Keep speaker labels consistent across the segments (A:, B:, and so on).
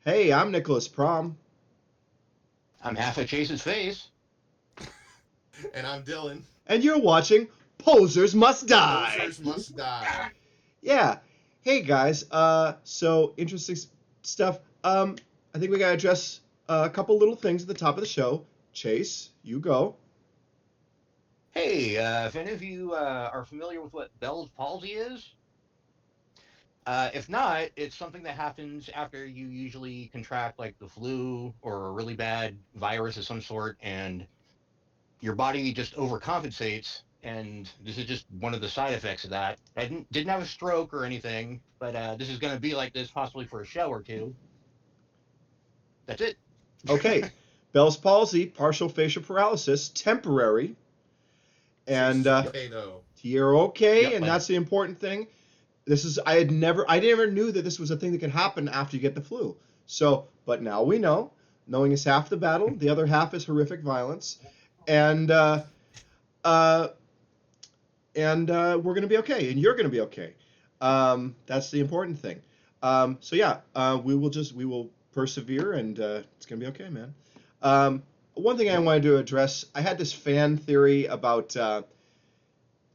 A: Hey, I'm Nicholas Prom,
B: I'm half of Chase's face.
C: And I'm Dylan.
A: and you're watching Posers Must Die.
C: Posers must die.
A: Yeah. Hey guys. So interesting stuff. I think we gotta address a couple little things at the top of the show. Chase, you go.
B: Hey, if any of you are familiar with what Bell's palsy is, if not, it's something that happens after you usually contract like the flu or a really bad virus of some sort, and your body just overcompensates. And this is just one of the side effects of that. I didn't have a stroke or anything, but this is going to be like this possibly for a show or two. That's it.
A: Okay. Bell's palsy, partial facial paralysis, temporary, and
C: Chase is
B: Yep.
C: okay though.
A: you're okay,
B: Yep.
A: and that's the important thing. I never knew that this was a thing that could happen after you get the flu. So, but now we know. Knowing is half the battle. The other half is horrific violence, and uh, we're gonna be okay, and you're gonna be okay. That's the important thing. So yeah, we will persevere, and it's gonna be okay, man. One thing I wanted to address, I had this fan theory about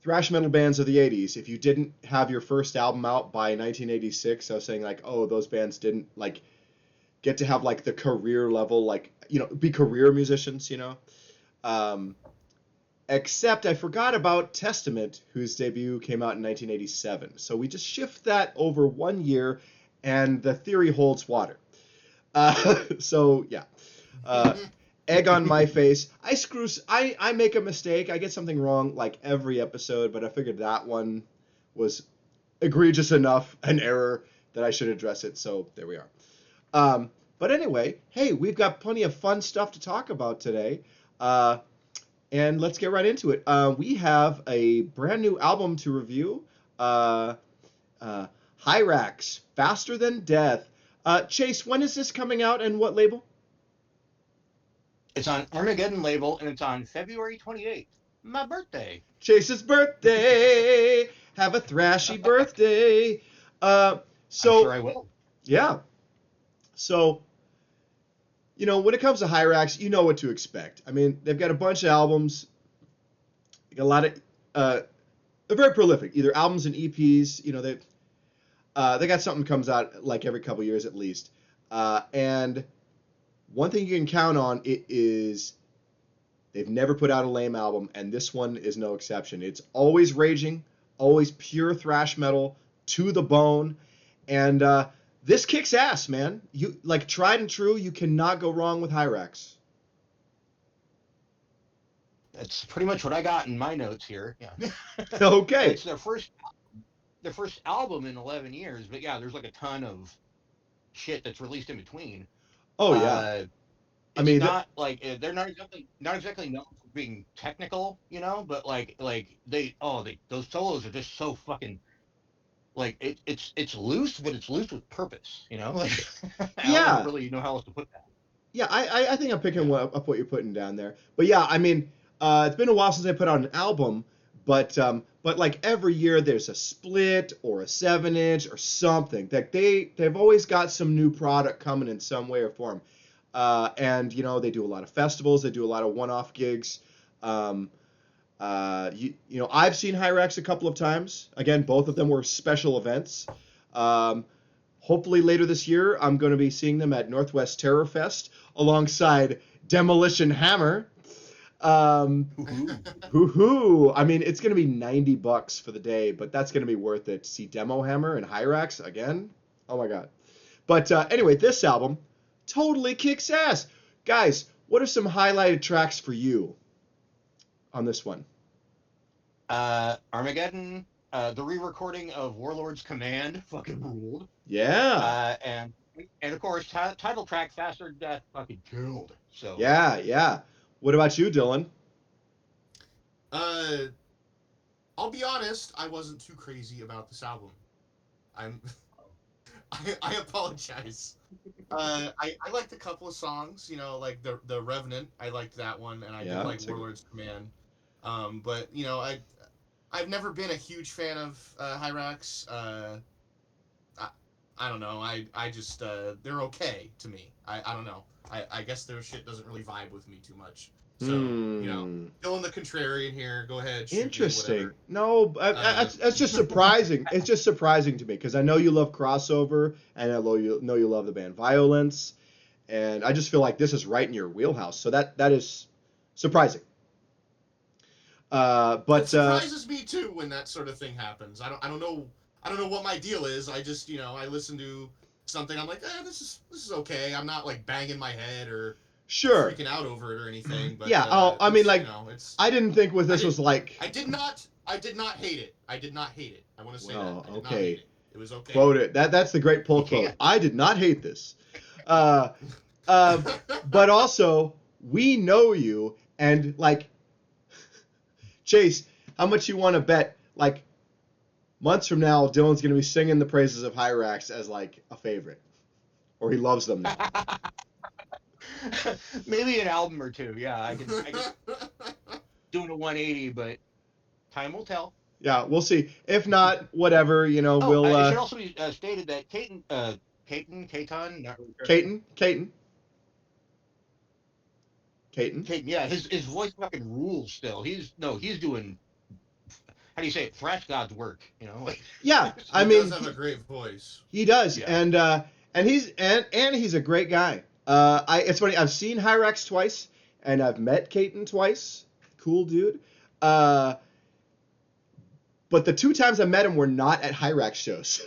A: thrash metal bands of the 80s. If you didn't have your first album out by 1986, I was saying like, oh, those bands didn't like get to have like the career level, like, be career musicians. Um, Except I forgot about Testament, whose debut came out in 1987. So we just shift that over 1 year, and the theory holds water. So yeah, uh, egg on my face. I make a mistake. I get something wrong like every episode, but I figured that one was egregious enough an error that I should address it. So there we are. But anyway, hey, we've got plenty of fun stuff to talk about today. And let's get right into it. We have a brand new album to review. Uh, uh, HIRAX, Faster Than Death. Chase, when is this coming out and what label?
B: It's on Armageddon label, and it's on February 28th, my birthday.
A: Chase's birthday. Have a thrashy birthday. Uh,
B: I'm sure
A: so,
B: I will.
A: yeah. So, when it comes to HIRAX, you know what to expect. I mean, they've got a bunch of albums, a lot of, they're very prolific, either albums and EPs. They got something comes out like every couple years at least. And one thing you can count on it is they've never put out a lame album, and this one is no exception. It's always raging, always pure thrash metal to the bone, and this kicks ass, man. You like tried and true. You cannot go wrong with HIRAX.
B: That's pretty much what I got in my notes here. Yeah.
A: Okay.
B: It's their first album in 11 years, but yeah, there's like a ton of shit that's released in between.
A: Oh yeah.
B: Uh,
A: I
B: it's
A: mean,
B: not like they're not exactly known for being technical, but like they those solos are just so fucking like it's loose, but it's loose with purpose. Like I don't
A: yeah,
B: really know how else to put that.
A: yeah. I think I'm picking
B: Yeah.
A: up what you're putting down there. But yeah, I mean, it's been a while since I put out an album, but like every year there's a split or a 7-inch or something. Like they've always got some new product coming in some way or form. And they do a lot of festivals. They do a lot of one-off gigs. Um, I've seen HIRAX a couple of times. Again, both of them were special events. Um, Hopefully later this year, I'm going to be seeing them at Northwest Terror Fest alongside Demolition Hammer. Um,
B: Woohoo.
A: Hoo-hoo. I mean, it's going to be $90 for the day, but that's going to be worth it to see Demo Hammer and HIRAX again. Oh my God. But anyway, this album totally kicks ass. Guys, what are some highlighted tracks for you on this one?
B: Armageddon, the re-recording of Warlord's Command fucking ruled.
A: Yeah.
B: And of course, title track Faster Death fucking killed. So
A: Yeah, yeah. What about you, Dylan?
C: uh, I'll be honest. I wasn't too crazy about this album. I'm. I apologize. I liked a couple of songs. Like the Revenant. I liked that one, and I did
A: Yeah,
C: like Warlord's Command. But I've never been a huge fan of HIRAX. I, I don't know. I just they're okay to me. I don't know. I guess their shit doesn't really vibe with me too much. So Dylan the contrarian here. Go ahead, shoot me,
A: Interesting.
C: whatever.
A: No, that's just surprising. It's just surprising to me because I know you love crossover, and I know you love the band Violence, and I just feel like this is right in your wheelhouse. So that is surprising. But
C: It surprises me too when that sort of thing happens. I don't know what my deal is. I just I listen to something. I'm like, this is okay. I'm not like banging my head or
A: sure,
C: freaking out over it or anything. But
A: yeah. I mean, like,
C: it's.
A: I didn't think this was like.
C: I did not hate it. I did not hate it. I want to say
A: Well,
C: that. I did not
A: okay.
C: hate it. It was okay.
A: Quote it. That's the great pull quote. I did not hate this. But also, we know you, and like, Chase, how much you want to bet? Like, months from now, Dylan's gonna be singing the praises of HIRAX as like a favorite, or he loves them now.
B: Maybe an album or two. Yeah, I can doing a 180, but time will tell.
A: Yeah, we'll see. If not, whatever.
B: Oh,
A: We'll
B: it should also be stated that Caton, not really sure.
A: Caton,
B: Yeah, his voice fucking rules still. He's doing, how do you say it? Thrash God's work, like.
A: Yeah, I
C: he
A: mean,
C: does have a great voice.
A: He does,
B: Yeah.
A: and he's a great guy. It's funny. I've seen HIRAX twice, and I've met Caton twice. Cool dude. But the 2 times I met him were not at HIRAX shows.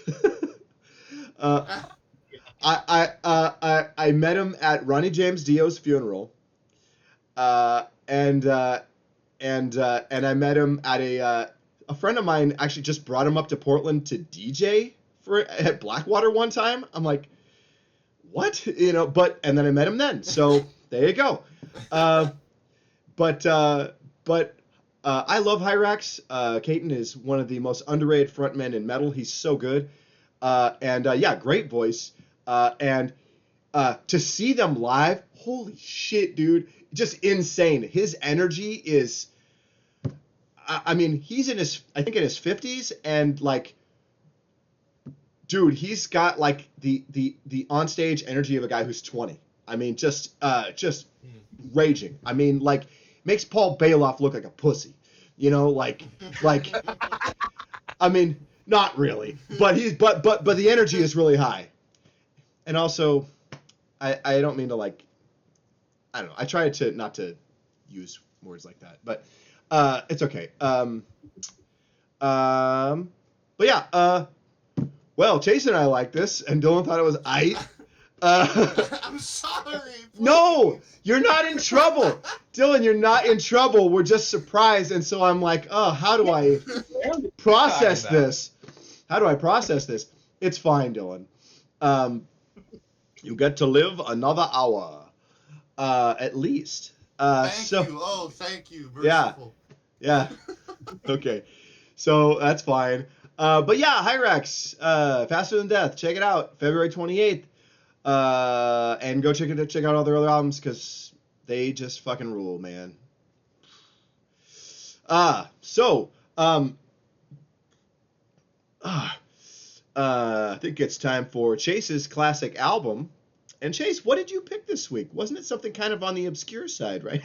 A: I met him at Ronnie James Dio's funeral, and I met him at a friend of mine actually just brought him up to Portland to DJ at Blackwater one time. I'm like, what? And then I met him then. So there you go. But I love HIRAX. Caton is one of the most underrated frontmen in metal. He's so good. Yeah, great voice. And to see them live, holy shit, dude. Just insane. His energy is, I mean, he's in his 50s, and like, dude, he's got like the onstage energy of a guy who's 20. I mean, just raging. I mean, like, makes Paul Bailoff look like a pussy. Like I mean, not really, but the energy is really high. And also, I don't mean to, like, I don't know. I try to not to use words like that, but it's okay. But yeah, well, Chase and I like this, and Dylan thought it was aight.
C: I'm sorry. Please.
A: No, you're not in trouble. Dylan, you're not in trouble. We're just surprised, and so I'm like, oh, how do I process this? How do I process this? It's fine, Dylan. You get to live another hour, at least.
C: Thank you. Oh, thank you. Merciful.
A: Yeah. Okay. So that's fine. But yeah, HIRAX, Faster Than Death. Check it out, February 28th. And go check out all their other albums, because they just fucking rule, man. I think it's time for Chase's classic album. And Chase, what did you pick this week? Wasn't it something kind of on the obscure side, right?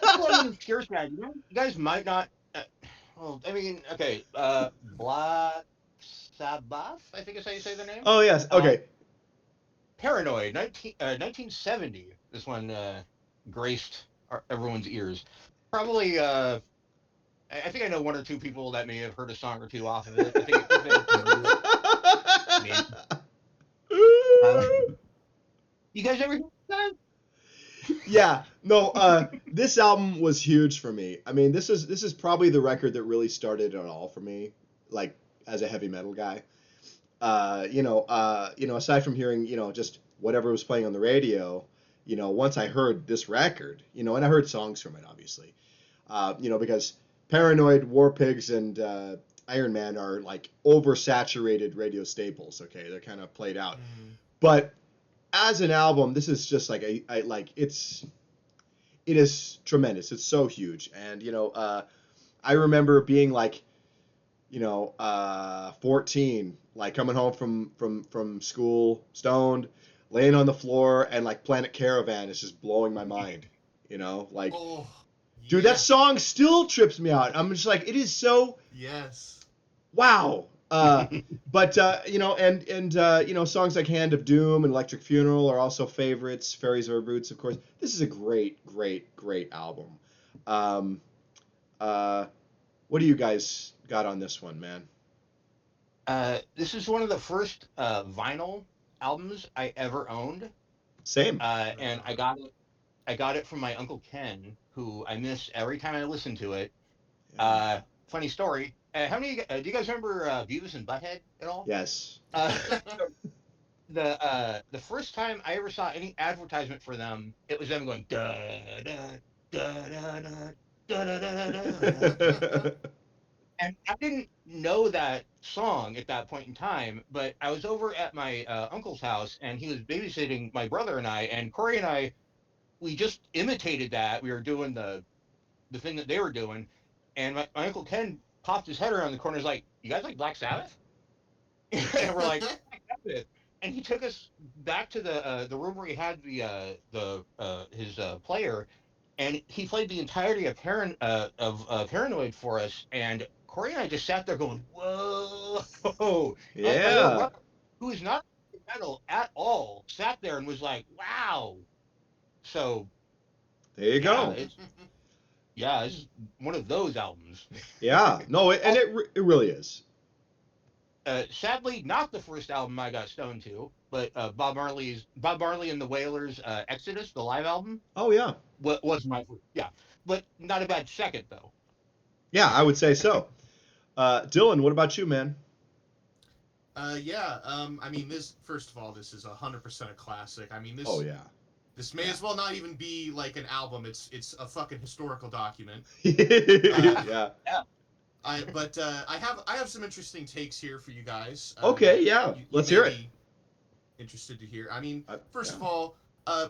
B: On the obscure side. You guys might not. Well, I mean, okay. Black Sabbath, I think is how you say the name.
A: Oh yes. Okay.
B: Paranoid, 1970. This one graced everyone's ears. Probably, I think I know 1 or 2 people that may have heard a song or 2 off of it. I think you guys ever hear that?
A: Yeah. No. This album was huge for me. I mean, this is probably the record that really started it all for me, like, as a heavy metal guy. Aside from hearing, just whatever was playing on the radio, once I heard this record, and I heard songs from it, obviously, because Paranoid, War Pigs, and Iron Man are like oversaturated radio staples. Okay, they're kind of played out, but as an album, this is just like it is tremendous. It's so huge, and I remember being like, 14 like coming home from school, stoned, laying on the floor, and like Planet Caravan is just blowing my mind. You know, like,
C: Oh,
A: dude,
C: yeah.
A: that song still trips me out. I'm just like, it is so
C: Yes.
A: wow. But you know, and you know, songs like Hand of Doom and Electric Funeral are also favorites. Fairies Over Boots, of course. This is a great, great, great album. Um, what do you guys got on this one, man?
B: This is one of the first vinyl albums I ever owned,
A: Same.
C: Right
B: and
C: on.
B: I got it from my uncle Ken, who I miss every time I listen to it.
A: Yeah.
B: Funny story. How many? Do you guys remember Beavis and Butthead at all?
A: Yes.
B: Uh, the first time I ever saw any advertisement for them, it was them going da da da da da da da da da da. And I didn't know that song at that point in time, but I was over at my uncle's house, and he was babysitting my brother and I, and Corey and I, we just imitated that. We were doing the thing that they were doing, and my uncle Ken popped his head around the corner. He's like, "You guys like Black Sabbath?" And we're like, "Black Sabbath." And he took us back to the room where he had the his player, and he played the entirety of Paranoid for us. And Corey and I just sat there going, "Whoa!" And my little
A: Yeah.
B: brother, who is not metal at all, sat there and was like, "Wow!" So
A: There you
B: yeah,
A: go.
B: it's one of those albums.
A: Yeah. No, and it really is.
B: Sadly, not the first album I got stoned to, but Bob Marley and the Wailers' Exodus, the live album,
A: Oh yeah.
B: was my first. Yeah, but not a bad second though.
A: Yeah, I would say so. Dylan, what about you, man?
C: Yeah. I mean, this first of all, this is 100% a classic. I mean,
A: Oh
C: this
A: yeah.
C: this may as well not even be like an album. It's a fucking historical document.
A: Yeah.
B: Yeah.
C: I have some interesting takes here for you guys
A: Okay,
C: that
A: yeah.
C: you
A: Let's
C: may
A: hear it.
C: be interested to hear. I mean, first
A: Yeah.
C: of all,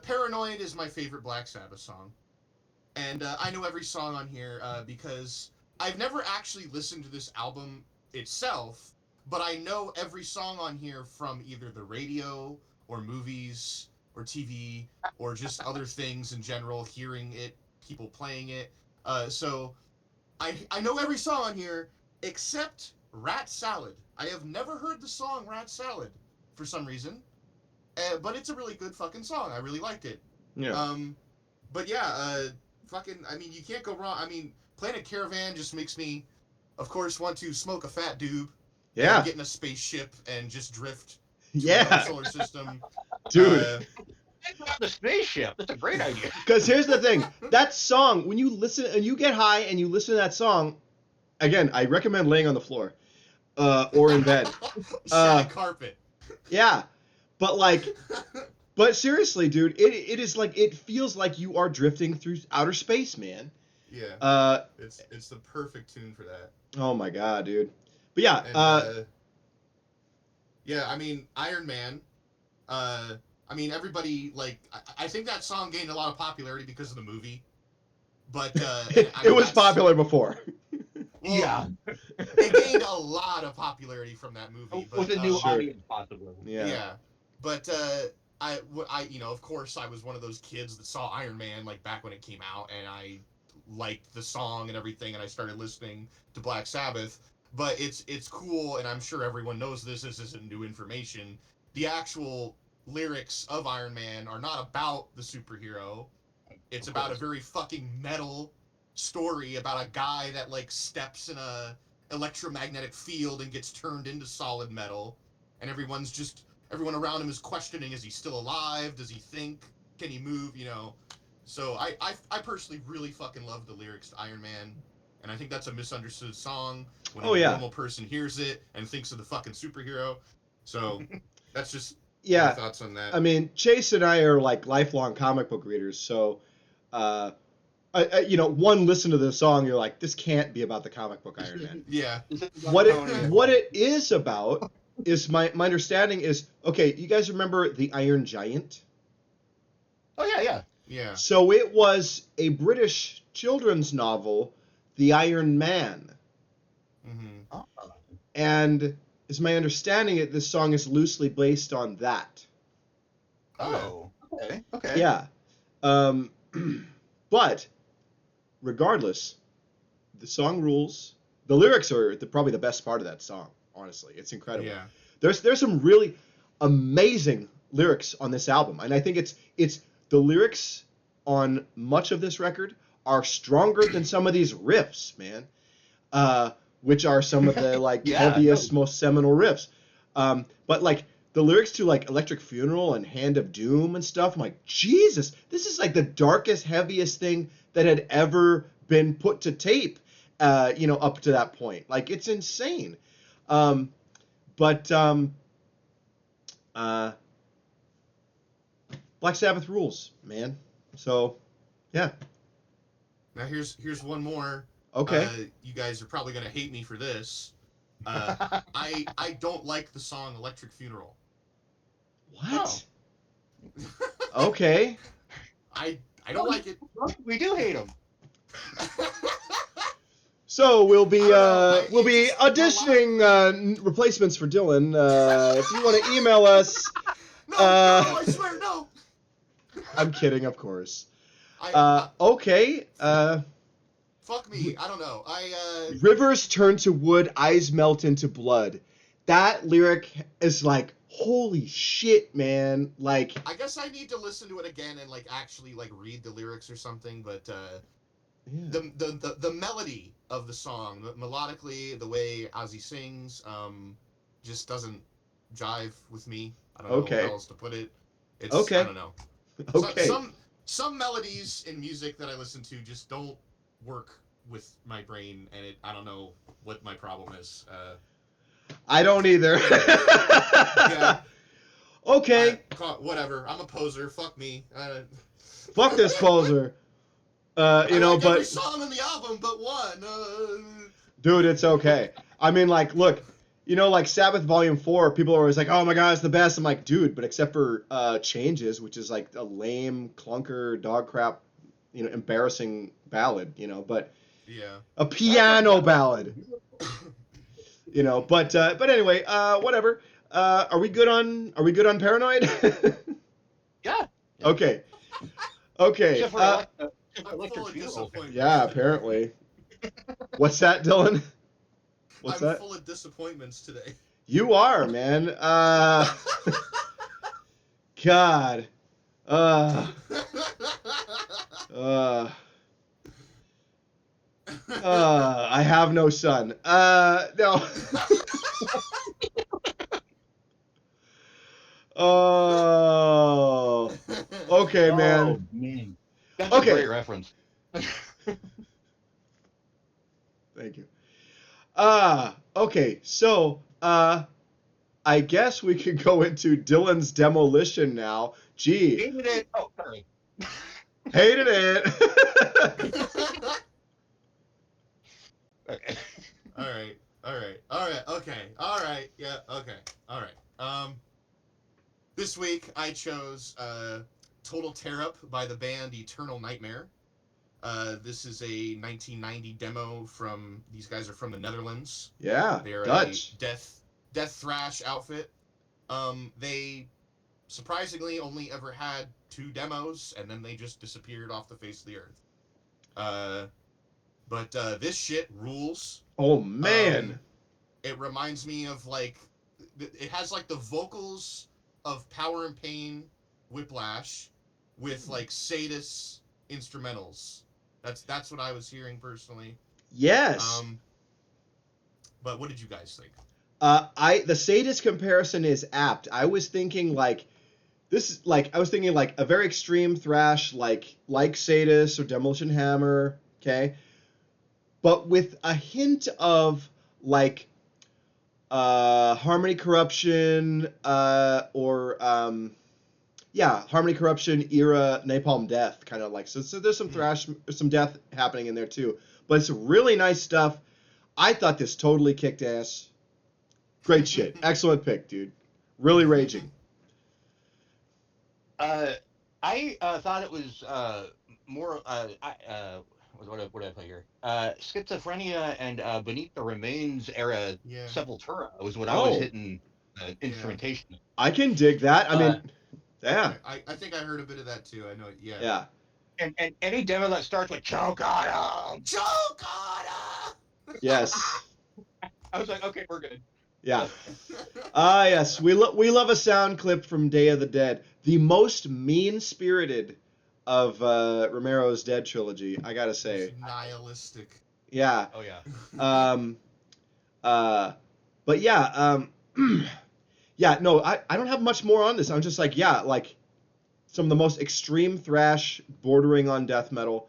C: "Paranoid" is my favorite Black Sabbath song, and I know every song on here because I've never actually listened to this album itself, but I know every song on here from either the radio or movies or TV or just other things in general, hearing it, people playing it. So I know every song on here except Rat Salad. I have never heard the song Rat Salad for some reason, but it's a really good fucking song. I really liked it.
A: Yeah.
C: Um, but yeah, fucking, I mean, you can't go wrong. I mean, Planet Caravan just makes me, of course, want to smoke a fat doob and
A: Yeah.
C: get in a spaceship and just drift to another
A: Yeah.
C: solar system.
A: Dude.
B: The spaceship. That's a great idea.
A: Because here's the thing, that song, when you listen and you get high and you listen to that song, again, I recommend laying on the floor, or in bed.
C: Shag carpet.
A: Yeah, but like, but seriously, dude, it is like it feels like you are drifting through outer space, man.
C: Yeah, it's the perfect tune for that.
A: Oh my god, dude. But yeah,
C: And yeah, I mean, Iron Man. I mean, everybody like. I think that song gained a lot of popularity because of the movie, but I
A: it
C: mean,
A: was popular before.
C: Well,
B: Yeah,
C: it gained a lot of popularity from that movie, but
B: with a new
A: Sure.
B: audience possibly.
A: Yeah.
C: but you know, of course, I was one of those kids that saw Iron Man like back when it came out, and I liked the song and everything, and I started listening to Black Sabbath. But it's cool, and I'm sure everyone knows this. This isn't new information. The actual lyrics of Iron Man are not about the superhero. It's
B: Of
C: about a
B: course.
C: very fucking metal story about a guy that like steps in a electromagnetic field and gets turned into solid metal, and everyone around him is questioning: is he still alive? Does he think? Can he move? You know. So I personally really fucking love the lyrics to Iron Man, and I think that's a misunderstood song when
A: Oh
C: a
A: yeah.
C: normal person hears it and thinks of the fucking superhero. So that's just my
A: Yeah.
C: thoughts on that.
A: I mean, Chase and I are like lifelong comic book readers, so uh, you know, one listen to the song, you're like, this can't be about the comic book Iron Man.
C: Yeah.
A: What it is about is my understanding is, okay, you guys remember the Iron Giant?
B: Oh yeah.
C: Yeah.
A: So it was a British children's novel, The Iron Man.
C: Mm-hmm.
B: Oh.
A: And is my understanding that this song is loosely based on that.
B: Oh, okay, okay.
A: Yeah. But regardless, the song rules. The lyrics are probably the best part of that song. Honestly, it's incredible.
C: Yeah.
A: There's some really amazing lyrics on this album, and I think it's the lyrics on much of this record are stronger than some of these riffs, man. Which are some of the like
B: Yeah,
A: heaviest, most seminal riffs. But like the lyrics to like Electric Funeral and Hand of Doom and stuff, I'm like, Jesus, this is like the darkest, heaviest thing that had ever been put to tape, up to that point. Like, it's insane. But Black Sabbath rules, man. So, yeah.
C: Now here's one more.
A: Okay.
C: You guys are probably gonna hate me for this. I don't like the song "Electric Funeral."
A: What? Okay.
C: I don't like it.
B: We do hate him.
A: So we'll be
C: we'll be
A: auditioning replacements for Dylan. If you want to email us,
C: No, I swear, no.
A: I'm kidding, of course.
C: I
A: Okay.
C: fuck me. I don't know.
A: Rivers turn to wood, eyes melt into blood. That lyric is like, holy shit, man. Like,
C: I guess I need to listen to it again and like actually like read the lyrics or something. But
A: yeah.
C: the melody of the song, melodically, the way Ozzy sings, just doesn't jive with me. I don't know how else to put it. It's
A: Okay.
C: I don't know.
A: Okay.
C: Some melodies in music that I listen to just don't work with my brain, and I don't know what my problem is.
A: I don't either.
C: Yeah.
A: Okay.
C: Whatever. I'm a poser. Fuck me.
A: Fuck this poser.
C: I like every
A: but
C: song on the album, but one.
A: dude, it's okay. I mean, like, look, like Sabbath Volume 4, people are always like, oh my god, it's the best. I'm like, dude, but except for Changes, which is like a lame, clunker, dog crap, embarrassing ballad, but
C: Yeah.
A: a piano ballad. But anyway, whatever. Are we good on Paranoid?
B: Yeah.
A: Okay. Okay.
B: Except for
C: I'm
B: Electric
C: full of
B: Funeral.
C: disappointment.
A: Yeah, apparently. What's that, Dylan? What's
C: I'm
A: that?
C: full of disappointments today.
A: You are, man. God. I have no son. No. Oh. Okay, man.
B: Oh, man. That's
A: Okay.
B: a great reference.
A: Thank you. Okay, so, I guess we could go into Dylan's demolition now. Gee,
B: Hated it. Oh, sorry.
A: hated it.
B: Okay.
C: All right. Okay. All right. Yeah. Okay. All right. This week I chose "Total Tear Up" by the band Eternal Nightmare. This is a 1990 demo from. These guys are from the Netherlands.
A: Yeah,
C: They're
A: Dutch.
C: a death thrash outfit. They surprisingly only ever had 2 demos, and then they just disappeared off the face of the earth. But this shit rules.
A: Oh, man.
C: It reminds me of like, it has like the vocals of Power and Pain, Whiplash, with like sadist instrumentals. That's what I was hearing personally.
A: Yes.
C: But what did you guys think?
A: The sadist comparison is apt. I was thinking like a very extreme thrash, like Sadist or Demolition Hammer, okay, but with a hint of like Harmony Corruption, or Harmony Corruption era Napalm Death, kind of like so there's some thrash, some death happening in there too, but it's really nice stuff. I thought this totally kicked ass. Great shit. Excellent pick, dude. Really raging.
B: I thought it was more. what did I play here? Schizophrenia and Beneath the Remains era
C: Yeah.
B: Sepultura was what I was
A: Oh,
B: hitting instrumentation.
A: I can dig that. I
B: Uh,
A: mean, yeah,
C: I think I heard a bit of that too. I know. Yeah.
A: yeah,
B: and any demo that starts with choke on 'em,
C: Chokada!
A: yes,
B: I was like, okay, we're good.
A: yeah. Ah, yes, we love a sound clip from Day of the Dead, the most mean-spirited of Romero's Dead trilogy. I gotta say,
C: Nihilistic.
A: yeah.
B: Oh yeah.
A: Um, but yeah, yeah. No, I don't have much more on this. I'm just like, yeah, like some of the most extreme thrash, bordering on death metal.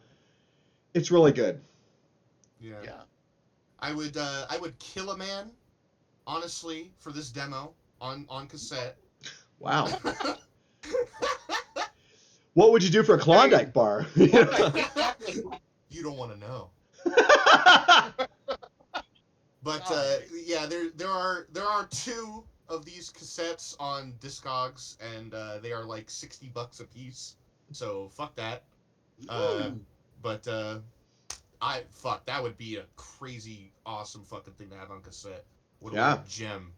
A: It's really good.
C: Yeah.
B: Yeah.
C: I would kill a man, honestly, for this demo on cassette.
A: Wow. What would you do for a Klondike bar? You know?
C: You don't want to know. But yeah, there are two of these cassettes on Discogs, and they are like $60 a piece. So fuck that. But that would be a crazy awesome fucking thing to have on cassette. What
A: Yeah.
C: a gem.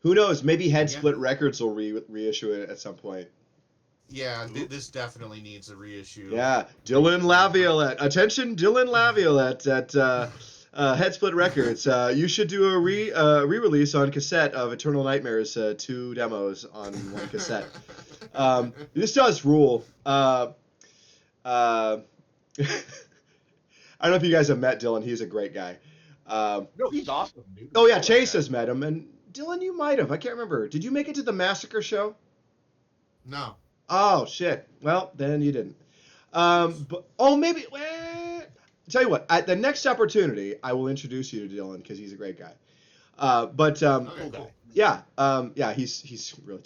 A: Who knows? Maybe Head
C: Yeah.
A: Split Records will reissue it at some point.
C: Yeah, this definitely needs a reissue.
A: Yeah, Dylan Laviolette. Attention, Dylan Laviolette at Head Split Records. You should do a re-release on cassette of Eternal Nightmares 2 demos on one cassette. This does rule. I don't know if you guys have met Dylan. He's a great guy.
B: No, he's awesome, dude.
A: Oh yeah, Chase has met him, and Dylan, you might have. I can't remember. Did you make it to the Massacre show?
C: No.
A: Oh shit. Well, then you didn't. But maybe. Well, tell you what. At the next opportunity, I will introduce you to Dylan because he's a great guy.
C: Okay, cool.
A: Yeah. Yeah. He's really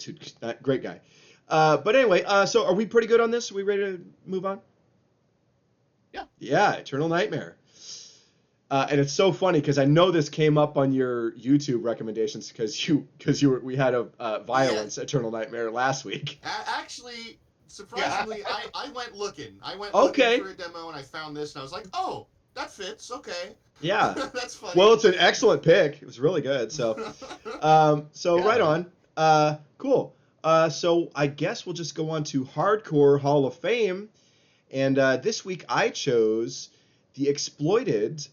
A: great guy. But anyway. So are we pretty good on this? Are we ready to move on?
B: Yeah.
A: Yeah. Eternal Nightmare. And it's so funny because I know this came up on your YouTube recommendations because we had a violence Eternal Nightmare last week.
C: Actually, surprisingly, I went looking. I went
A: Okay.
C: looking for a demo and I found this and I was like, oh, that fits. Okay.
A: Yeah.
C: That's funny.
A: Well, it's an excellent pick. It was really good. So, right on. Cool. So I guess we'll just go on to Hardcore Hall of Fame, and this week I chose the Exploited.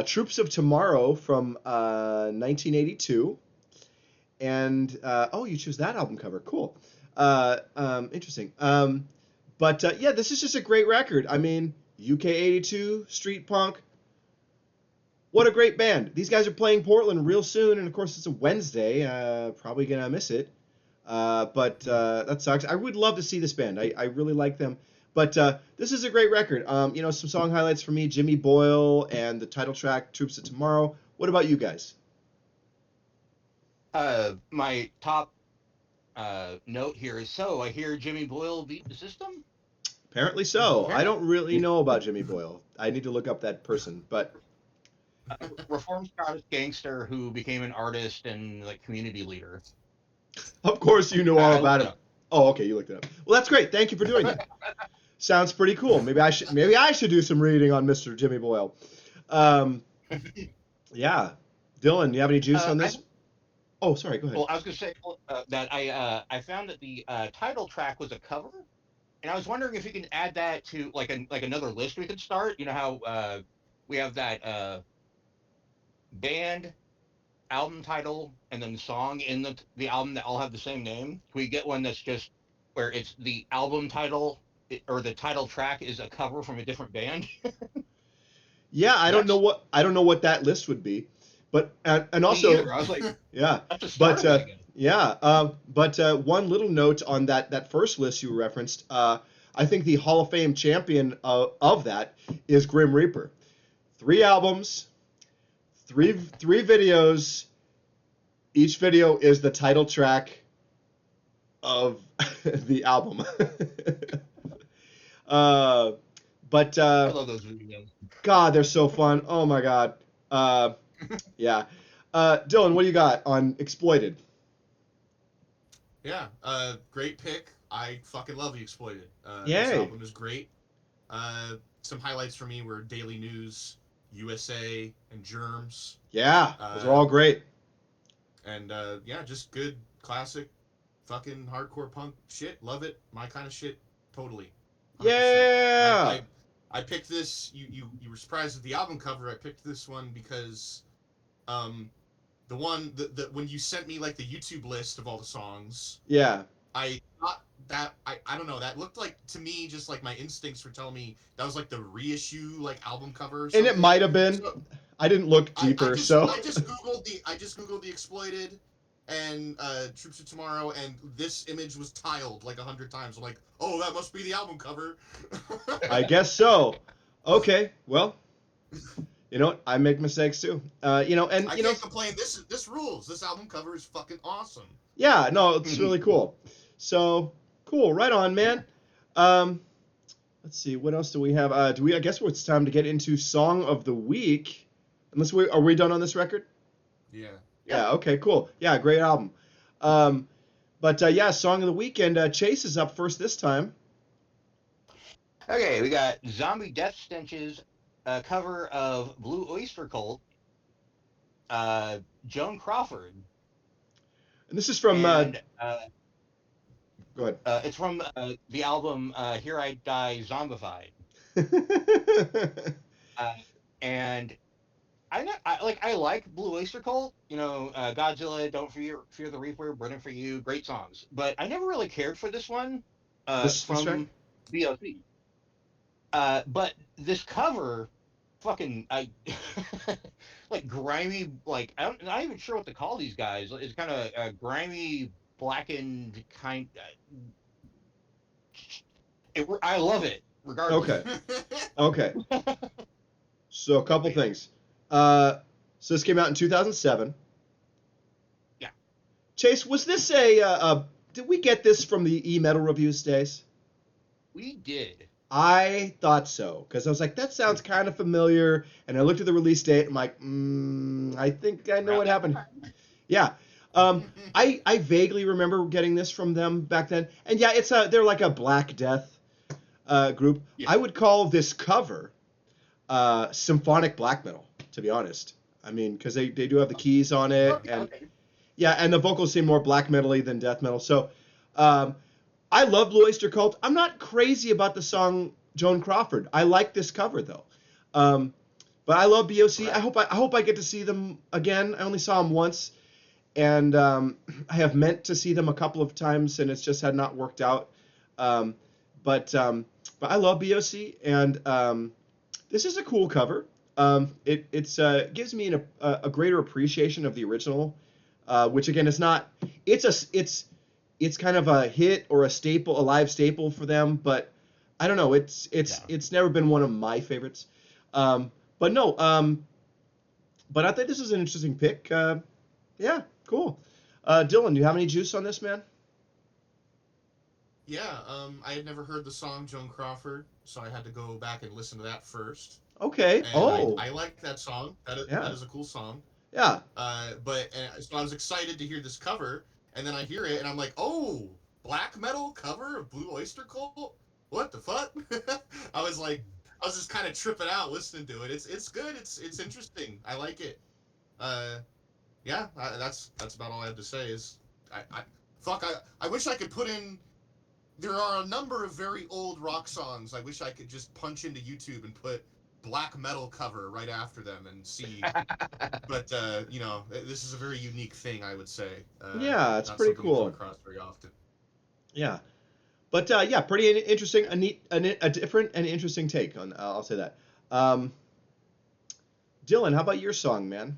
A: Troops of Tomorrow from 1982. And, you choose that album cover. Cool. Interesting. But yeah, this is just a great record. I mean, UK 82, street punk. What a great band. These guys are playing Portland real soon, and of course it's a Wednesday. Probably going to miss it. But that sucks. I would love to see this band. I really like them. But this is a great record. Some song highlights for me: Jimmy Boyle and the title track "Troops of Tomorrow." What about you guys?
B: My top note here is I hear Jimmy Boyle beat the system.
A: Apparently so.
C: Okay.
A: I don't really know about Jimmy Boyle. I need to look up that person. But
B: Reformed Scottish gangster who became an artist and like community leader.
A: of course you know all
B: I
A: about
B: looked
A: him. Oh, okay, you looked it up. Well, that's great. Thank you for doing that. Sounds pretty cool. Maybe I should do some reading on Mr. Jimmy Boyle. Yeah. Dylan, you have any juice on this? Oh, sorry. Go ahead.
B: Well, I was going to say that I found that the title track was a cover, and I was wondering if you can add that to like another list we could start. You know how we have that band, album title, and then song in the album that all have the same name. Can we get one that's just where it's the album title or the title track is a cover from a different band?
A: Yeah, I don't know what that list would be, but and also
B: Me either. I was like,
A: yeah,
B: that's just starting again.
A: yeah, but one little note on that first list you referenced. I think the Hall of Fame champion of that is Grim Reaper. 3 albums, three videos. Each video is the title track of the album. But
B: I love those videos.
A: God, they're so fun. Oh my God. Yeah. Dylan, what do you got on Exploited?
C: Yeah, great pick. I fucking love the Exploited.
A: Yay.
C: This album is great. some highlights for me were Daily News, USA, and Germs.
A: Yeah, those are all great.
C: And yeah, just good classic fucking hardcore punk shit. Love it. My kind of shit. Totally. 100%.
A: Yeah.
C: I picked this. You were surprised at the album cover. I picked this one because um the one that when you sent me like the YouTube list of all the songs,
A: Yeah.
C: I thought that I don't know, that looked like to me just like my instincts were telling me that was like the reissue like album cover or
A: And it
C: something.
A: might have been.
C: So
A: I didn't look deeper, so.
C: I just googled the Exploited and Troops of Tomorrow, and this image was tiled like 100 times. I'm like, oh, that must be the album cover.
A: I guess so. Okay, well, you know what? I make mistakes too. You know, and
C: I
A: you know,
C: can't complain. This rules. This album cover is fucking awesome.
A: yeah, no, it's really cool. So cool, right on, man. Um, let's see, what else do we have? Do we? I guess it's time to get into song of the week. Unless are we done on this record?
C: Yeah.
A: Yeah. Okay. Cool. Yeah. Great album. But yeah, song of the week, and Chase is up first this time.
B: Okay, we got Zombie Death Stench's cover of Blue Oyster Cult, Joan Crawford,
A: And this is from.
B: and
A: Go ahead.
B: it's from the album Here I Die Zombified. Uh, and I like Blue Oyster Cult. You know, Godzilla, Don't Fear the Reaper, Burning for You, great songs. But I never really cared for this one
A: This track.
B: from BOC. But this cover, fucking, like grimy, like I'm not even sure what to call these guys. It's kind of grimy, blackened kind. I love it, regardless.
A: Okay. Okay. So a couple things. So this came out in 2007.
B: Yeah.
A: Chase, was this did we get this from the E-Metal Reviews days?
B: We did.
A: I thought so, because I was like, that sounds kind of familiar, and I looked at the release date, and I'm like, I think I know what happened. Yeah. I vaguely remember getting this from them back then, and yeah, they're like a Black Death group.
B: Yeah.
A: I would call this cover symphonic black metal, to be honest. I mean, because they do have the keys on it, and yeah, and the vocals seem more black metal-y than death metal. So, I love Blue Oyster Cult. I'm not crazy about the song Joan Crawford. I like this cover though. But I love BOC.
B: Right.
A: I hope I get to see them again. I only saw them once, and I have meant to see them a couple of times, and it's just had not worked out. But I love BOC, and this is a cool cover. It gives me a greater appreciation of the original, which again is not. It's kind of a hit or a live staple for them, but I don't know. It's never been one of my favorites. But no. But I think this is an interesting pick. Yeah, cool. Dylan, do you have any juice on this, man?
C: Yeah, I had never heard the song Joan Crawford, so I had to go back and listen to that first.
A: Okay.
C: And I like that song. That is a cool song.
A: Yeah.
C: So I was excited to hear this cover, and then I hear it, and I'm like, oh, black metal cover of Blue Oyster Cult? What the fuck? I was just kind of tripping out listening to it. It's good. It's interesting. I like it. Yeah, that's about all I have to say. Is I wish I could put in. There are a number of very old rock songs. I wish I could just punch into YouTube and put black metal cover right after them and see. But you know, this is a very unique thing, I would say.
A: Yeah, it's pretty cool.
C: You come across very often.
A: Yeah, but yeah, pretty interesting. A different and interesting take on. I'll say that. Dylan, how about your song, man?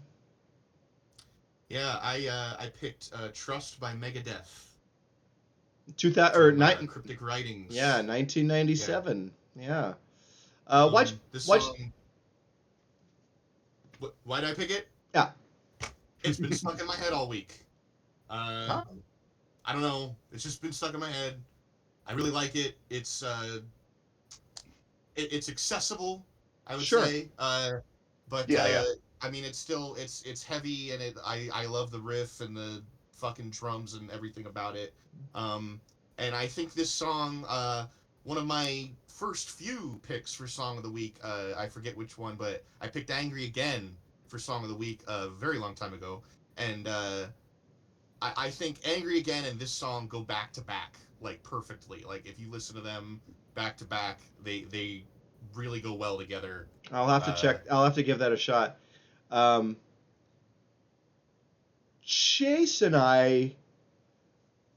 C: Yeah, I picked "Trust" by Megadeth.
A: 2000
C: Cryptic Writings.
A: Yeah, 1997. Yeah.
C: This song. Why did I pick it?
A: Yeah.
C: It's been stuck in my head all week. I don't know. It's just been stuck in my head. I really like it. It's accessible, I would say. But I mean, it's still it's heavy, and I love the riff and the fucking drums and everything about it. And I think this song one of my first few picks for Song of the Week. I forget which one, but I picked Angry Again for Song of the Week a very long time ago. And I think Angry Again and this song go back to back, like, perfectly. Like, if you listen to them back to back, they really go well together.
A: I'll have to check. I'll have to give that a shot. Chase and I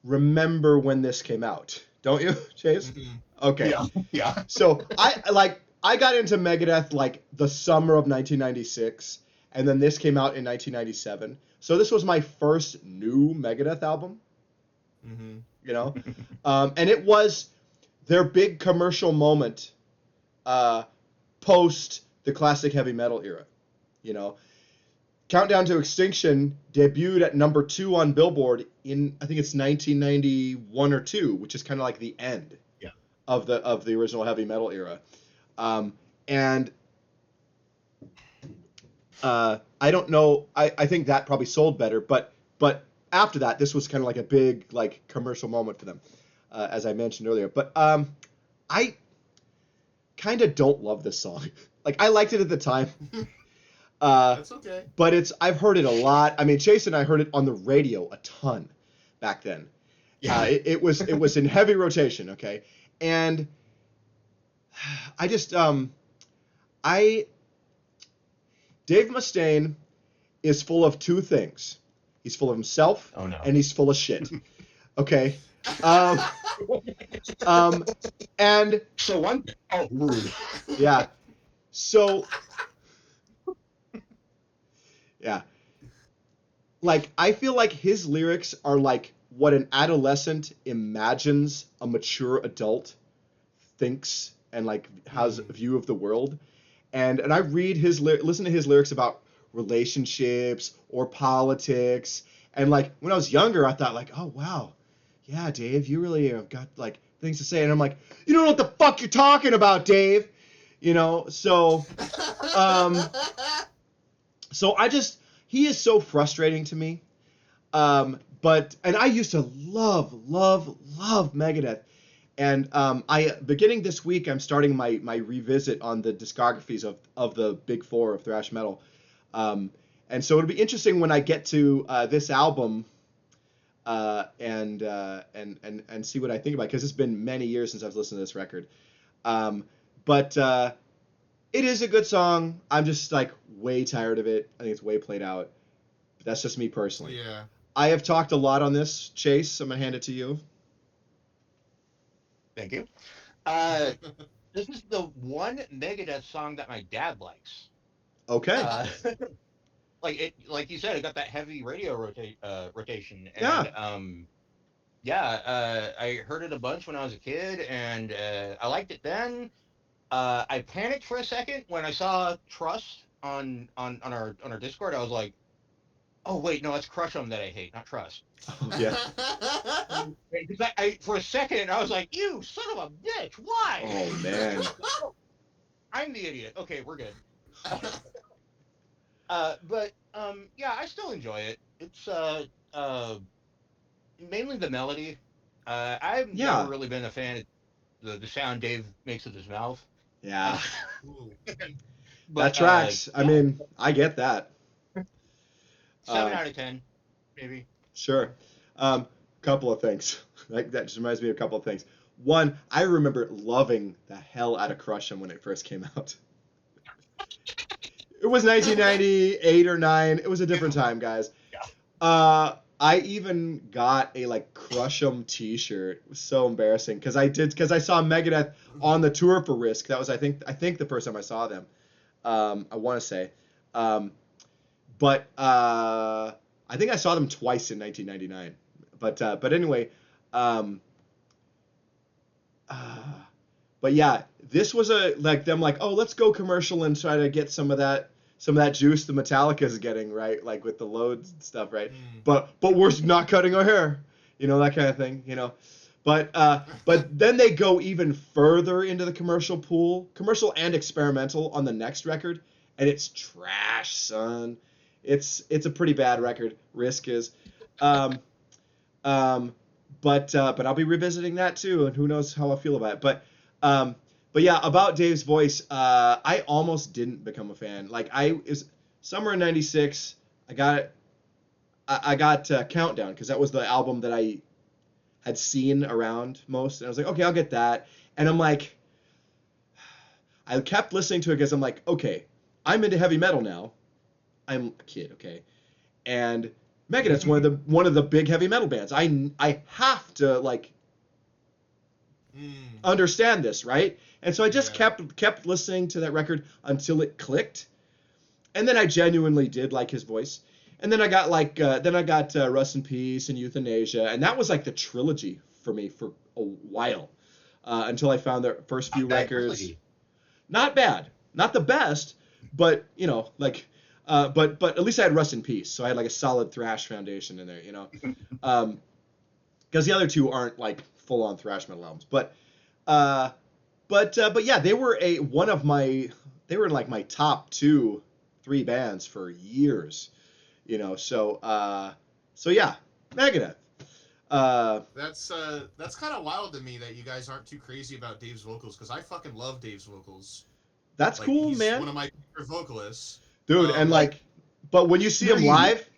A: remember when this came out, don't you, Chase?
C: Mm-hmm.
A: Okay.
B: Yeah.
A: So I got into Megadeth like the summer of 1996, and then this came out in 1997. So this was my first new Megadeth album.
C: Mm-hmm.
A: You know, and it was their big commercial moment post the classic heavy metal era. You know, Countdown to Extinction debuted at number 2 on Billboard in, I think it's 1991 or 2, which is kind of like the end of the original heavy metal era. And I don't know, I think that probably sold better, but after that, this was kind of like a big like commercial moment for them, as I mentioned earlier. But I kind of don't love this song. Like, I liked it at the time.
C: That's okay.
A: But I've heard it a lot. I mean, Chase and I heard it on the radio a ton back then.
B: Yeah.
A: It was in heavy rotation, okay? And I just Dave Mustaine is full of two things. He's full of himself,
B: Oh, no.
A: and he's full of shit. Okay? And
B: So one. Oh, rude.
A: yeah. So yeah. Like, I feel like his lyrics are like what an adolescent imagines a mature adult thinks and like has a view of the world. And I read listen to his lyrics about relationships or politics. And like, when I was younger, I thought like, oh wow, yeah, Dave, you really have got like things to say. And I'm like, you don't know what the fuck you're talking about, Dave. You know, so he is so frustrating to me. And I used to love Megadeth. And beginning this week, I'm starting my revisit on the discographies of the big four of thrash metal. And so it'll be interesting when I get to this album and see what I think about it, because it's been many years since I've listened to this record. But it is a good song. I'm just like way tired of it. I think it's way played out. But that's just me personally.
C: Yeah.
A: I have talked a lot on this. Chase, I'm gonna hand it to you.
B: Thank you. This is the one Megadeth song that my dad likes.
A: Okay.
B: Like you said, it got that heavy radio rotation.
A: Yeah.
B: And I heard it a bunch when I was a kid, and I liked it then. I panicked for a second when I saw Trust on our Discord. I was like, oh wait, no, that's Crush 'em that I hate, not Trust.
A: Oh, yeah.
B: Because I for a second I was like, you son of a bitch, why?
A: Oh man.
B: I'm the idiot. Okay, we're good. But yeah, I still enjoy it. It's mainly the melody. I've never really been a fan of the sound Dave makes with his mouth.
A: Yeah.
B: But,
A: that tracks. I mean, I get that.
B: 7 out of 10, maybe.
A: Sure. Couple of things. Like, that just reminds me of a couple of things. One, I remember loving the hell out of Crush 'em when it first came out. It was 1998 or 9. It was a different time, guys.
B: Yeah.
A: I even got a like Crush 'em t-shirt. It was so embarrassing because I saw Megadeth on the tour for Risk. That was I think the first time I saw them. I want to say. But I think I saw them twice in 1999. But anyway, but yeah, this was oh, let's go commercial and try to get some of that juice the Metallica's getting, right? Like with the loads and stuff, right? But we're not cutting our hair, that kind of thing, But then they go even further into the commercial and experimental on the next record, and it's trash, son. It's a pretty bad record. Risk is, but I'll be revisiting that too, and who knows how I feel about it. But yeah, about Dave's voice, I almost didn't become a fan. Like it was summer of '96. I got it. I got Countdown because that was the album that I had seen around most, and I was like, okay, I'll get that. And I'm like, I kept listening to it because I'm like, okay, I'm into heavy metal now. I'm a kid, okay, and Megadeth's one of the big heavy metal bands. I have to like understand this, right? And so I just kept listening to that record until it clicked, and then I genuinely did like his voice. And then I got Rust in Peace and Euthanasia, and that was like the trilogy for me for a while, until I found their first few records.
B: Trilogy.
A: Not bad, not the best, but but at least I had Rust in Peace, so I had like a solid thrash foundation in there, because the other two aren't like full on thrash metal albums, but yeah, they were they were in like my top 2-3 bands for years. So yeah, Megadeth.
C: That's kind of wild to me that you guys aren't too crazy about Dave's vocals, because I fucking love Dave's vocals.
A: That's
C: like,
A: cool,
C: he's
A: man.
C: One of my favorite vocalists,
A: dude. And but when you see them live,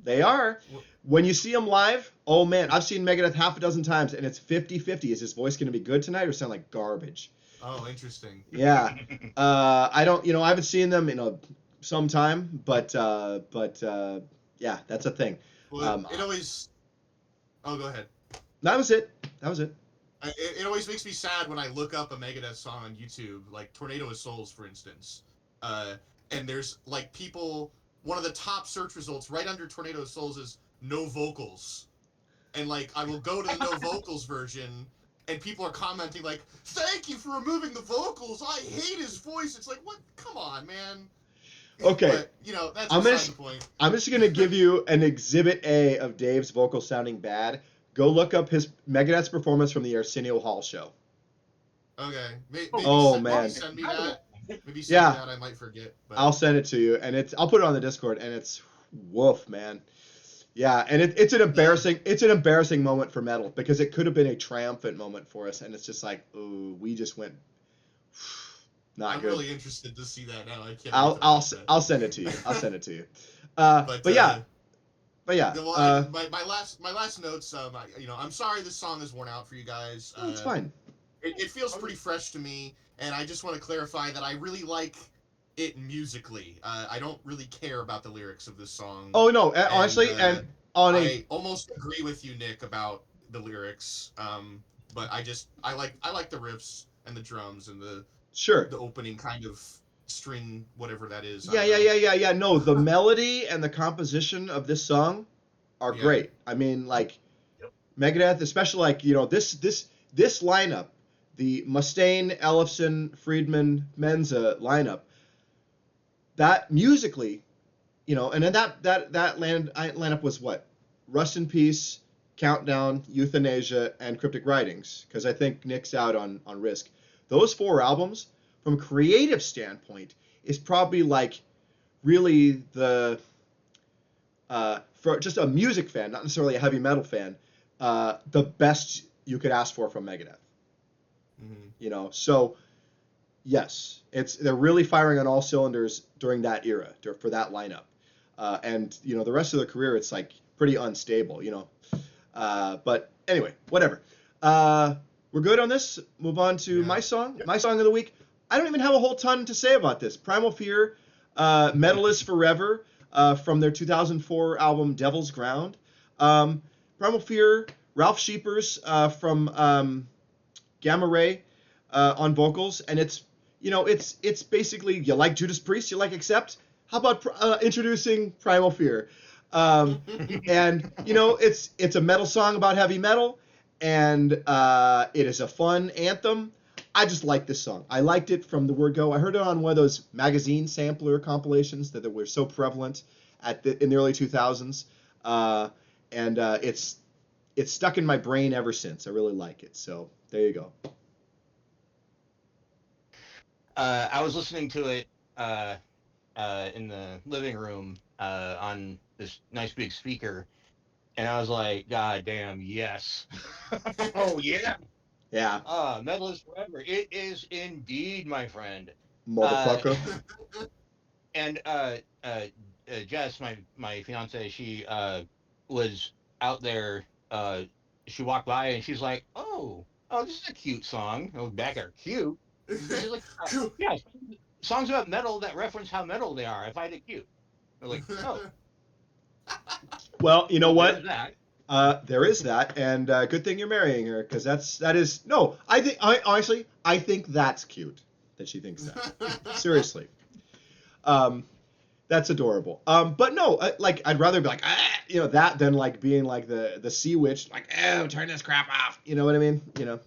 A: they are. When you see them live, oh man, I've seen Megadeth half a dozen times, and it's 50-50. Is his voice going to be good tonight or sound like garbage?
C: Oh, interesting.
A: Yeah. I don't. I haven't seen them in some time, but yeah, that's a thing.
C: Well, it always. Oh, go ahead.
A: That was it.
C: It always makes me sad when I look up a Megadeth song on YouTube, like Tornado of Souls, for instance. And there's like people. One of the top search results right under Tornado of Souls is no vocals, and like I will go to the no vocals version, and people are commenting like, "Thank you for removing the vocals. I hate his voice." It's like, what? Come on, man.
A: Okay.
C: But that's beside the point.
A: I'm just gonna give you an Exhibit A of Dave's vocal sounding bad. Go look up his Megadeth's performance from the Arsenio Hall show.
C: Okay. Maybe
A: man.
C: Maybe send me that. Maybe send me that. I might forget. But...
A: I'll send it to you, and I'll put it on the Discord, and it's woof, man. Yeah, and it's an embarrassing moment for metal, because it could have been a triumphant moment for us, and it's just like, ooh, we just went not good.
C: I'm really interested to see that now. I can't.
A: I'll send it to you. I'll send it to you. But yeah.
C: My last notes. I'm sorry this song is worn out for you guys.
A: It's fine.
C: It feels pretty fresh to me, and I just want to clarify that I really like it musically. I don't really care about the lyrics of this song.
A: Oh no, honestly,
C: I almost agree with you, Nick, about the lyrics. But I like the riffs and the drums and the opening kind of string, whatever that is.
A: Yeah. No, the melody and the composition of this song are great. I mean, like Megadeth, especially like this lineup, the Mustaine, Ellefson, Friedman, Menza lineup. That musically, and then that lineup was what? Rust in Peace, Countdown, Euthanasia, and Cryptic Writings, because I think Nick's out on Risk. Those 4 albums, from a creative standpoint, is probably like really the for just a music fan, not necessarily a heavy metal fan, the best you could ask for from Megadeth. Mm-hmm. So yes, they're really firing on all cylinders during that era for that lineup, and the rest of their career it's like pretty unstable, but anyway, whatever. We're good on this. Move on to my song of the week. I don't even have a whole ton to say about this. Primal Fear, Metal is Forever, from their 2004 album Devil's Ground. Primal Fear, Ralph Sheepers from Gamma Ray on vocals, and it's basically, you like Judas Priest, you like Accept. How about introducing Primal Fear? And it's a metal song about heavy metal, and it is a fun anthem. I just like this song. I liked it from the word go. I heard it on one of those magazine sampler compilations that were so prevalent in the early 2000s, and it's stuck in my brain ever since. I really like it. So there you go.
B: I was listening to it in the living room on this nice big speaker, and I was like, God damn, yes. Oh, yeah.
A: Yeah,
B: Metal is forever. It is indeed, my friend. Uh,
A: motherfucker.
B: and Jess, my fiance, she was out there. She walked by and she's like, "Oh, this is a cute song." I was back at her, cute. And she's like, "Yeah, songs about metal that reference how metal they are. I find it cute." I was like, "Oh,
A: Well, you know
B: well,
A: what?
B: there's that."
A: There is that, and good thing you're marrying her, because that is no. I honestly I think that's cute that she thinks that. Seriously, um, that's adorable. But no, like I'd rather be like that than like being like the sea witch, like turn this crap off. You know what I mean? You know.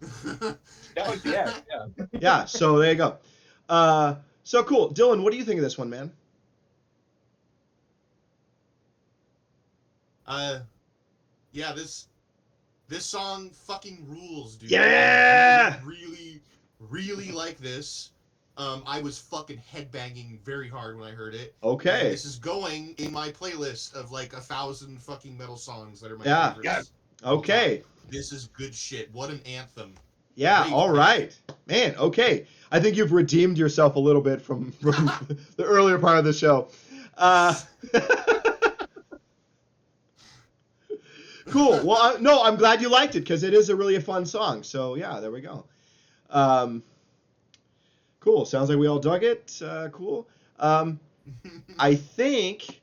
B: That would be it. Yeah.
A: Yeah. So there you go. So cool, Dylan. What do you think of this one, man?
C: uh, yeah, this song fucking rules, dude. I
A: Yeah.
C: really like this. I was fucking headbanging very hard when I heard it. And
A: Okay.
C: this is going in my playlist of like 1,000 fucking metal songs that are my
A: Yeah.
C: favorites of all time.
A: Okay.
C: This is good shit. What an anthem.
A: Yeah,
C: Great
A: all
C: pick.
A: right. Man, okay. I think you've redeemed yourself a little bit from the earlier part of the show. Uh, cool. Well, no, I'm glad you liked it because it is a fun song. So, yeah, there we go. Um, cool. Sounds like we all dug it. Cool. I think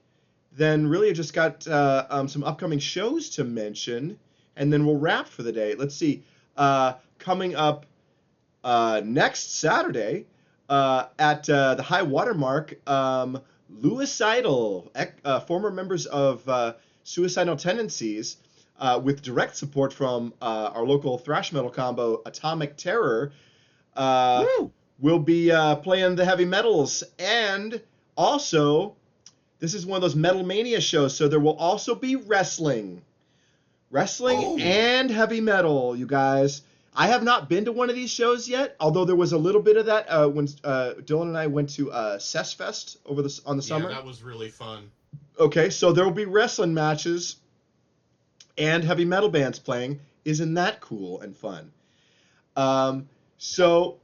A: then really I just got some upcoming shows to mention, and then we'll wrap for the day. Let's see. Coming up next Saturday at the High Watermark, Louis Idol, former members of Suicidal Tendencies, with direct support from our local thrash metal combo Atomic Terror, uh,
B: Woo!
A: will be playing the heavy metals. And also, this is one of those Metal Mania shows, so there will also be wrestling. Wrestling
C: Oh.
A: and heavy metal, you guys. I have not been to one of these shows yet, although there was a little bit of that when Dylan and I went to Fest on the summer.
C: Yeah, that was really fun.
A: Okay, so there will be wrestling matches and heavy metal bands playing. Isn't that cool and fun? So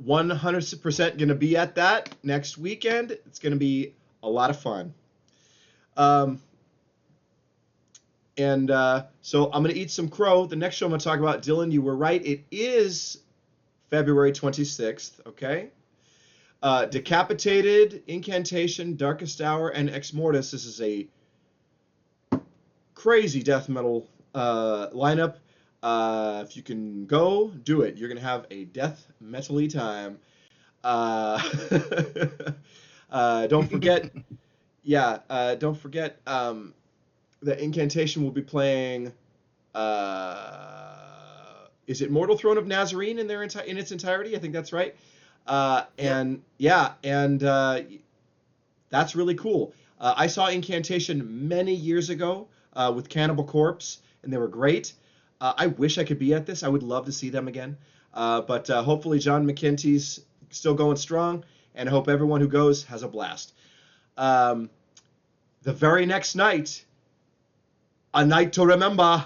A: 100% going to be at that next weekend. It's going to be a lot of fun. And so I'm going to eat some crow. The next show I'm going to talk about, Dylan, you were right. It is February 26th, okay? Decapitated, Incantation, Darkest Hour, and Ex Mortis. This is a crazy death metal lineup. If you can go, do it. You're going to have a death metal-y time. Don't forget, don't forget that Incantation will be playing. Is it Mortal Throne of Nazarene in its entirety? I think that's right. And that's really cool. I saw Incantation many years ago with Cannibal Corpse, and they were great. I wish I could be at this. I would love to see them again. But hopefully John McKenty's still going strong, and I hope everyone who goes has a blast. The very next night, a night to remember,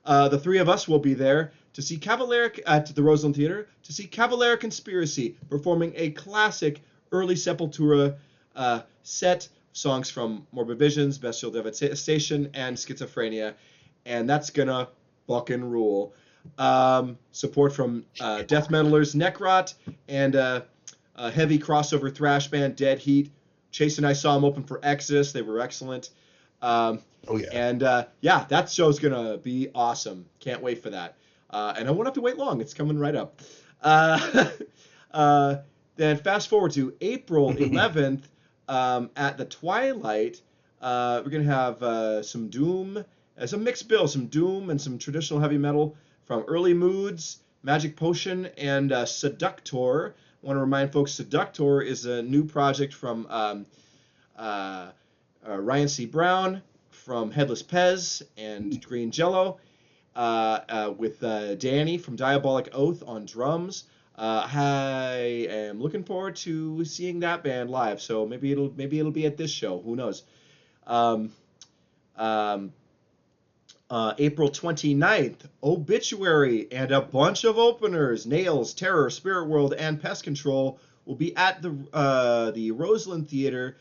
A: the three of us will be there to see at the Roseland Theater to see Cavalera Conspiracy performing a classic early Sepultura set, songs from Morbid Visions, Bestial Devastation, and Schizophrenia, and that's gonna fucking rule. Support from death metalers Necrot and a heavy crossover thrash band Dead Heat. Chase and I saw them open for Exodus. They were excellent.
B: Oh yeah.
A: And that show's gonna be awesome. Can't wait for that. And I won't have to wait long. It's coming right up. Then fast forward to April 11th at the Twilight. We're gonna have some Doom, some mixed bill, some Doom and some traditional heavy metal from Early Moods, Magic Potion, and Seductor. I want to remind folks, Seductor is a new project from Ryan C. Brown, from Headless Pez and Green Jello, with Danny from Diabolic Oath on drums. I am looking forward to seeing that band live. So maybe it'll be at this show. Who knows? April 29th, Obituary and a bunch of openers, Nails, Terror, Spirit World, and Pest Control will be at the Roseland Theater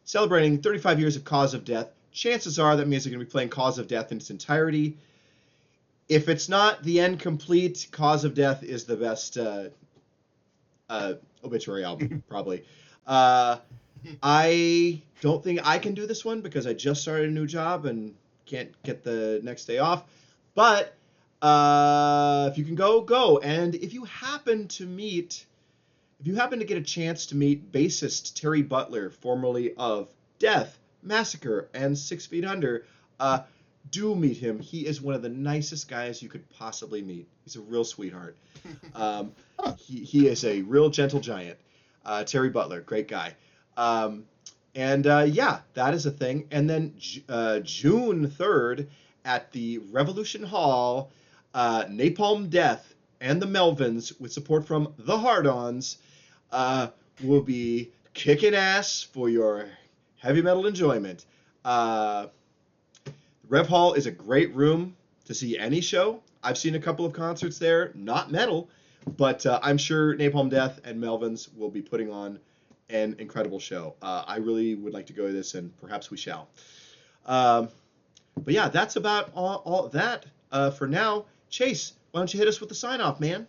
A: celebrating 35 years of Cause of Death. Chances are that means they're going to be playing Cause of Death in its entirety. If it's not the end complete, Cause of Death is the best Obituary album, probably. I don't think I can do this one because I just started a new job and can't get the next day off. But if you can go, go. And if you happen to get a chance to meet bassist Terry Butler, formerly of Death, Massacre, and 6 Feet Under, do meet him. He is one of the nicest guys you could possibly meet. He's a real sweetheart. He is a real gentle giant. Terry Butler, great guy. Yeah, that is a thing. And then June 3rd at the Revolution Hall, Napalm Death and the Melvins, with support from the Hard-Ons, will be kicking ass for your heavy metal enjoyment. Rev Hall is a great room to see any show. I've seen a couple of concerts there, not metal, but I'm sure Napalm Death and Melvins will be putting on an incredible show. I really would like to go to this, and perhaps we shall. But yeah, that's about all that for now. Chase, why don't you hit us with the sign-off, man?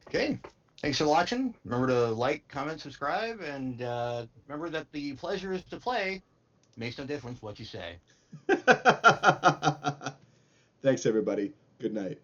B: Okay. Thanks for watching. Remember to like, comment, subscribe, and remember that the pleasure is to play. Makes no difference what you say.
A: Thanks, everybody. Good night.